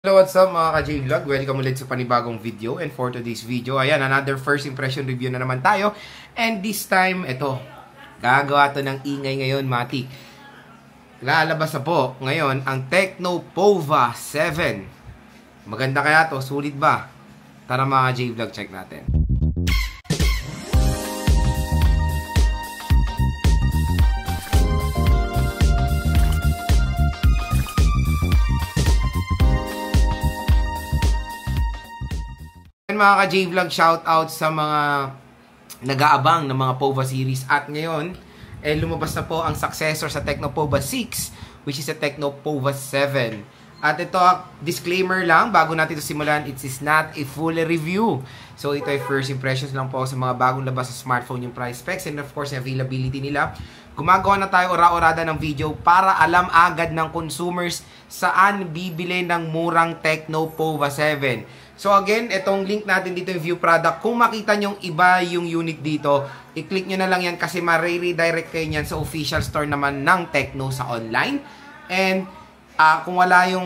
Hello, what's up mga ka-J-Vlog? Welcome ulit sa panibagong video. And for today's video, ayan, another first impression review na naman tayo. And this time, ito, gagawa to ng ingay ngayon, Mati. Lalabas na po ngayon ang Tecno Pova 7. Maganda kaya to? Sulit ba? Tara mga ka-J-Vlog, check natin. Mga ka-J-Vlog, shoutout sa mga nag-aabang ng mga Pova series. At ngayon, lumabas na po ang successor sa Tecno Pova 6, which is a Tecno Pova 7. At ito, disclaimer lang, bago natin ito simulan, it is not a full review. So ito ay first impressions lang po sa mga bagong labas sa smartphone, yung price specs, and of course, availability nila. Gumagawa na tayo ora-orada ng video para alam agad ng consumers saan bibili ng murang Tecno Pova 7. So again, itong link natin dito yung view product. Kung makita nyong iba yung unit dito, i-click nyo na lang yan kasi ma-redirect kayo nyan sa official store naman ng Tecno sa online. And kung wala yung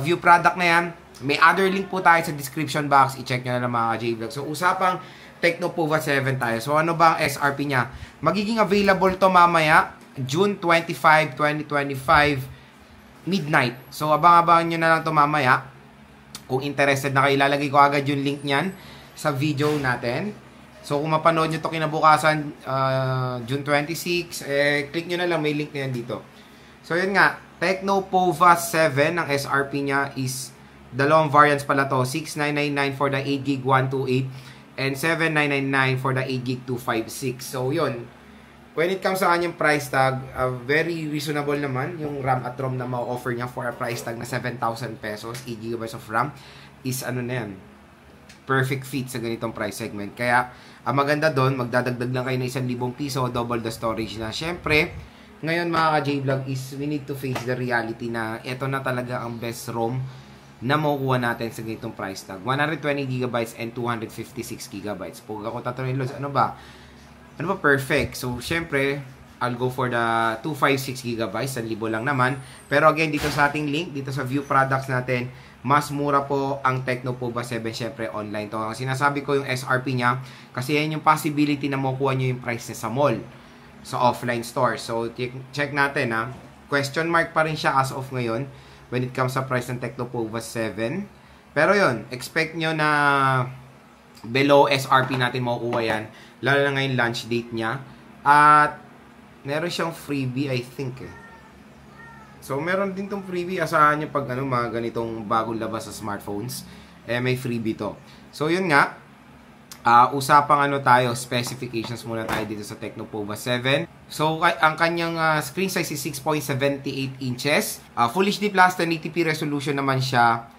view product na yan, may other link po tayo sa description box. I-check nyo na lang mga J-Vlog. So usapang Tecno Pova 7 tayo. So ano ba ang SRP niya? Magiging available to mamaya, June 25, 2025, midnight. So abang-abangan nyo na lang to mamaya. Kung interested na kayo, ilalagay ko agad yung link niyan sa video natin. So, kung mapanood nyo ito kinabukasan, June 26, click nyo na lang, may link na yan dito. So, yun nga, Tecno Pova 7, ang SRP niya is, dalawang variants pala to, 6999 for the 8GB 128, and 7999 for the 8GB 256. So, yun. When it comes sa kanyang price tag, very reasonable naman yung RAM at ROM na ma-offer niya for a price tag na 7,000 pesos, 8GB of RAM, is ano na yan, perfect fit sa ganitong price segment. Kaya, ang maganda doon, magdadagdag lang kayo ng 1,000 piso, double the storage na. Siyempre, ngayon mga ka-J-Vlog is we need to face the reality na ito na talaga ang best ROM na makukuha natin sa ganitong price tag. 120GB and 256GB. Pag ako tatanungin, ano ba perfect? So, syempre, I'll go for the 256GB, 1,000 lang naman. Pero again, dito sa ating link, dito sa view products natin, mas mura po ang Tecno Pova 7, syempre, online to. Ang sinasabi ko yung SRP niya, kasi yan yung possibility na makukuha nyo yung price niya sa mall, sa offline store. So, check natin ha. Question mark pa rin siya as of ngayon, when it comes sa price ng Tecno Pova 7. Pero yun, expect nyo na below SRP natin makukuha yan. Lalo na ngayon launch date niya. At meron siyang freebie, I think So meron din tong freebie. Asahan nyo pag mga ganitong bagong labas sa smartphones, may freebie to. So yun nga, usapang tayo, specifications muna tayo dito sa Tecno Pova 7. So ang kanyang screen size is 6.78 inches. Full HD Plus 1080p resolution naman siya,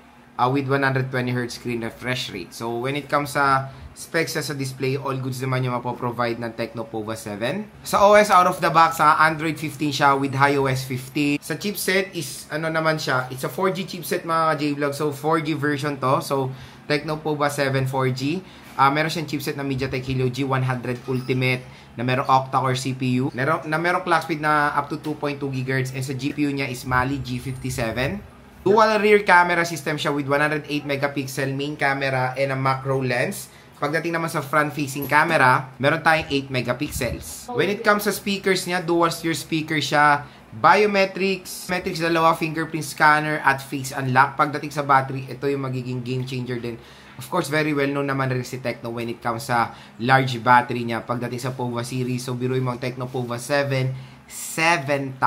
with 120Hz screen refresh rate. So when it comes sa specs sa display, all goods naman yung mapoprovide ng Tecno Pova 7. Sa OS, out of the box, Android 15 siya with iOS 15. Sa chipset is, naman siya, it's a 4G chipset mga J-Vlog. So 4G version to. So Tecno Pova 7 4G. Meron siyang chipset na MediaTek Helio G100 Ultimate na merong octa-core CPU. Merong clock speed na up to 2.2 GHz, and sa GPU niya is Mali G57. Dual rear camera system siya with 108 megapixel main camera and a macro lens. Pagdating naman sa front-facing camera, meron tayong 8 megapixels. When it comes sa speakers niya, dual-steer speaker siya, biometrics, dalawa fingerprint scanner at face unlock. Pagdating sa battery, ito yung magiging game changer din. Of course, very well known naman rin si Tecno when it comes sa large battery niya. Pagdating sa Pova series, so biruin mo ang Tecno Pova 7, 7,000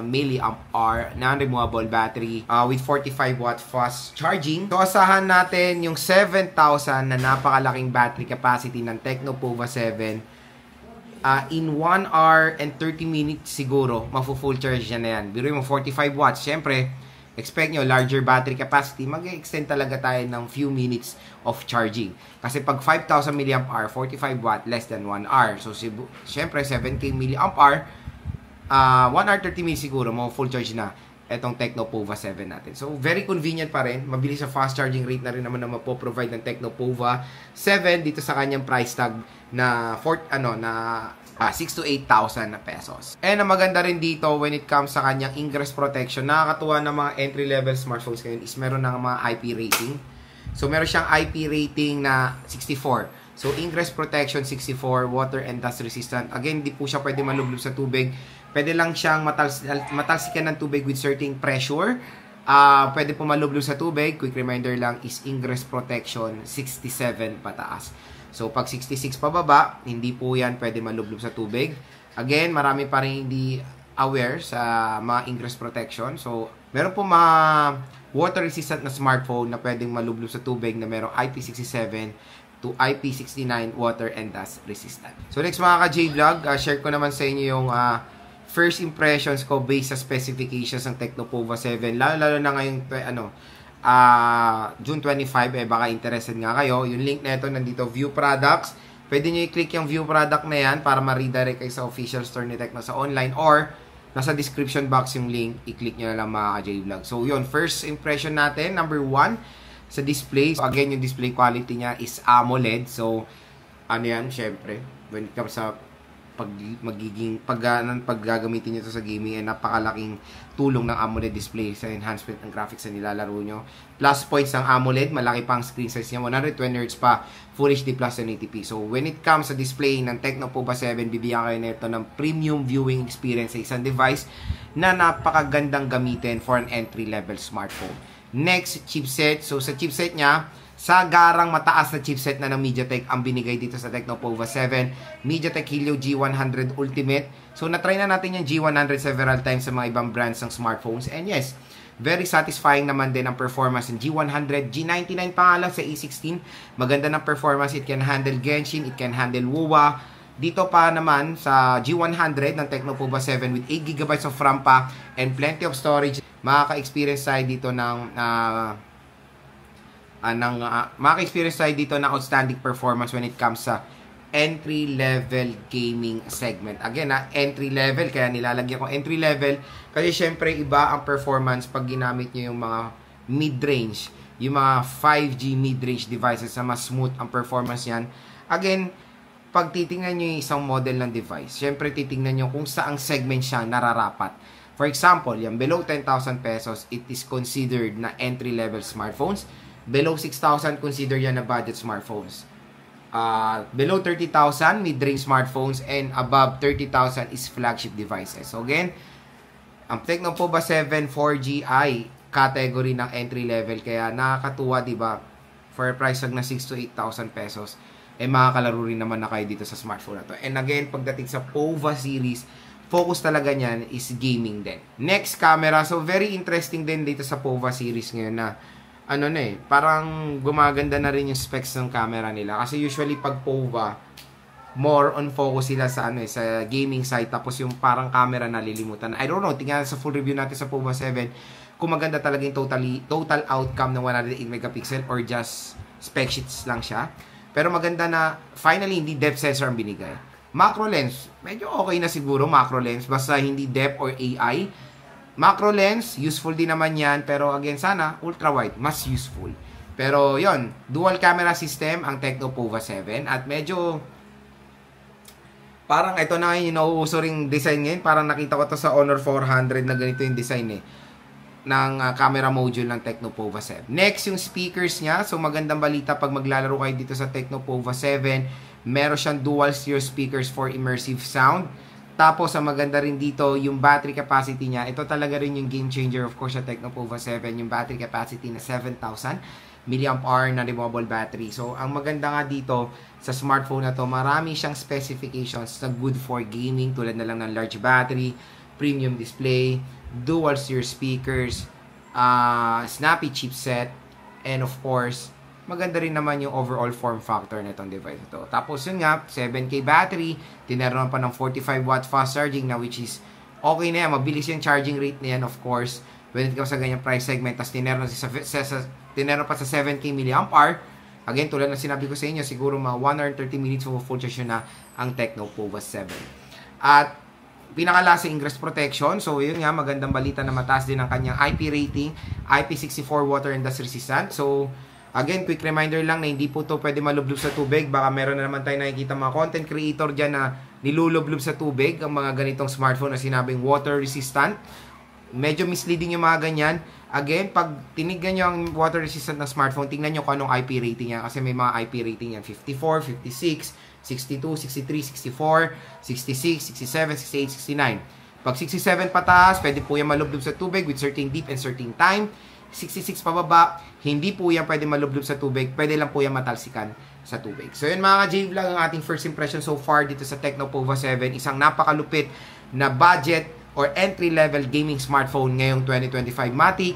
mAh na removable battery with 45 watt fast charging. So asahan natin yung 7,000 na napakalaking battery capacity ng Tecno Pova 7 in 1 hour and 30 minutes siguro mafu-full charge na yan. Biruin mo 45 watts. Syempre, expect nyo larger battery capacity, mag-extend talaga tayo ng few minutes of charging. Kasi pag 5,000 mAh, 45 watt, less than 1 hour. So syempre 7K mAh, 1 hour 30 minutes siguro, full charge na itong Tecno Pova 7 natin. So, very convenient pa rin. Mabilis sa fast charging rate na rin naman na mapoprovide ng Tecno Pova 7 dito sa kanyang price tag na 6 to 8,000 na pesos. And ang maganda rin dito when it comes sa kanyang ingress protection, nakakatuwa ng mga entry-level smartphones ngayon is meron ng mga IP rating. So, meron siyang IP rating na 64. So, ingress protection 64, water and dust resistant. Again, di po siya pwede malublob sa tubig. Pwede lang siyang matalsikan ng tubig with certain pressure. Pwede po malublob sa tubig. Quick reminder lang is ingress protection 67 pataas. So, pag 66 pababa, hindi po yan pwede malublob sa tubig. Again, marami pa rin hindi aware sa mga ingress protection. So, meron po mga water-resistant na smartphone na pwedeng malublob sa tubig na merong IP67 to IP69 water and dust resistant. So, next mga ka-J-Vlog, share ko naman sa inyo yung first impressions ko based sa specifications ng Tecnopova 7. Lalo na ngayong June 25, baka interested nga kayo. Yung link na ito nandito, View Products. Pwede nyo i-click yung View Product na yan para ma-redirect kayo sa official store ni Tecno sa online, or nasa description box yung link, i-click nyo na lang mga ka-J-Vlog. So yun, first impression natin, number 1, sa display. So again, yung display quality niya is AMOLED. So, ano yan, syempre, when it comes sa paggagamitin nyo ito sa gaming, ay napakalaking tulong ng AMOLED display sa enhancement ng graphics na nilalaro nyo. Plus points ng AMOLED, malaki pang screen size niya, 120Hz pa, Full HD plus 1080p. So when it comes sa display ng Tecnopova 7, bibigyan kayo nito ng premium viewing experience sa isang device na napakagandang gamitin for an entry-level smartphone. Next, chipset. So sa chipset niya, sa garang mataas na chipset na ng MediaTek ang binigay dito sa Tecnopova 7. MediaTek Helio G100 Ultimate. So, na-try na natin yung G100 several times sa mga ibang brands ng smartphones. And yes, very satisfying naman din ang performance ng G100. G99 pa nga lang sa A16. Maganda ng performance. It can handle Genshin. It can handle WoWa. Dito pa naman sa G100 ng Tecnopova 7 with 8GB of RAM pa and plenty of storage. Makaka-experience tayo dito ng maka-experience tayo dito ng outstanding performance when it comes sa entry-level gaming segment. Again, entry-level, kaya nilalagyan ko entry-level kasi syempre iba ang performance pag ginamit nyo yung mga mid-range, yung mga 5G mid-range devices na mas smooth ang performance yan. Again, pag titingnan nyo yung isang model ng device, syempre titingnan nyo kung saang segment siya nararapat. For example, yung below 10,000 pesos, it is considered na entry-level smartphones. Below 6,000, consider yan na budget smartphones. Below 30,000, mid-range smartphones, and above 30,000 is flagship devices. So again, ang Tecnopova 7 4Gi category ng entry level, kaya nakakatuwa, diba? For a price tag na 6 to 8,000 pesos, makakalaro rin naman na kayo dito sa smartphone na to. And again, pagdating sa Pova series, focus talaga niyan is gaming din. Next, camera. So very interesting din dito sa Pova series ngayon na parang gumaganda na rin yung specs ng camera nila. Kasi usually pag Pova, more on focus sila sa sa gaming side, tapos yung parang camera nalilimutan. I don't know, tingnan sa full review natin sa Pova 7 kung maganda talaga yung total outcome ng 108 megapixel or just spec sheets lang siya. Pero maganda na finally hindi depth sensor ang binigay. Macro lens, medyo okay na siguro macro lens, basta hindi depth or AI. Macro lens, useful din naman yan. Pero again, sana, ultra-wide, mas useful. Pero yon, dual camera system ang Tecnopova 7. At medyo, parang ito na yung nauuso ring design ngayon. Parang nakita ko to sa Honor 400 na ganito yung design ng camera module ng Tecnopova 7. Next, yung speakers niya. So, magandang balita pag maglalaro kayo dito sa Tecnopova 7. Meron siyang dual stereo speakers for immersive sound. Tapos, ang maganda rin dito, yung battery capacity niya. Ito talaga rin yung game changer, of course, sa Tecnopova 7. Yung battery capacity na 7,000 mAh na removable battery. So, ang maganda nga dito sa smartphone na to, marami siyang specifications na good for gaming, tulad na lang ng large battery, premium display, dual stereo speakers, snappy chipset, and of course, maganda rin naman yung overall form factor na itong device ito. Tapos yun nga, 7K battery, tineron pa ng 45 watt fast charging na, which is okay na yan, mabilis yung charging rate na yan, of course, when it comes sa ganyang price segment. Tapos tineron pa sa 7K mAh. Again, tulad na sinabi ko sa inyo, siguro mga 130 minutes full charge na ang Tecnopova 7. At pinakalasa ingress protection. So, yun nga, magandang balita na mataas din ang kanyang IP rating. IP64 water and dust resistant. So, Again, quick reminder lang na hindi po to pwede malublob sa tubig. Baka meron na naman tayo nakikita mga content creator dyan na nilulublob sa tubig ang mga ganitong smartphone na sinabing water resistant. Medyo misleading yung mga ganyan. Again, pag tinignan nyo ang water resistant na smartphone, tingnan nyo kung anong IP rating yan. Kasi may mga IP rating yan. 54, 56, 62, 63, 64, 66, 67, 68, 69. Pag 67 pataas, pwede po yan malublob sa tubig with certain deep and certain time. 66 pababa, hindi po yan pwede malublob sa tubig. Pwede lang po yan matalsikan sa tubig. So yun mga ka-J-Vlog, ang ating first impression so far dito sa Tecno Pova 7. Isang napakalupit na budget or entry-level gaming smartphone ngayong 2025 Matic.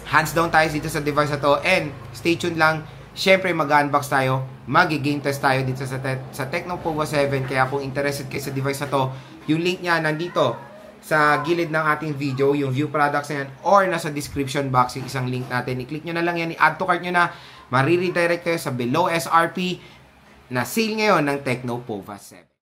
Hands down tayo dito sa device na to. And stay tuned lang. Siyempre, mag-unbox tayo. Mag-game test tayo dito sa Tecno Pova 7. Kaya kung interested kayo sa device na to, yung link niya nandito sa gilid ng ating video, yung view products na yan, or nasa description box yung isang link natin. I-click nyo na lang yan, i-add to cart nyo na, mariredirect kayo sa below SRP na sale ngayon ng Tecno Pova 7.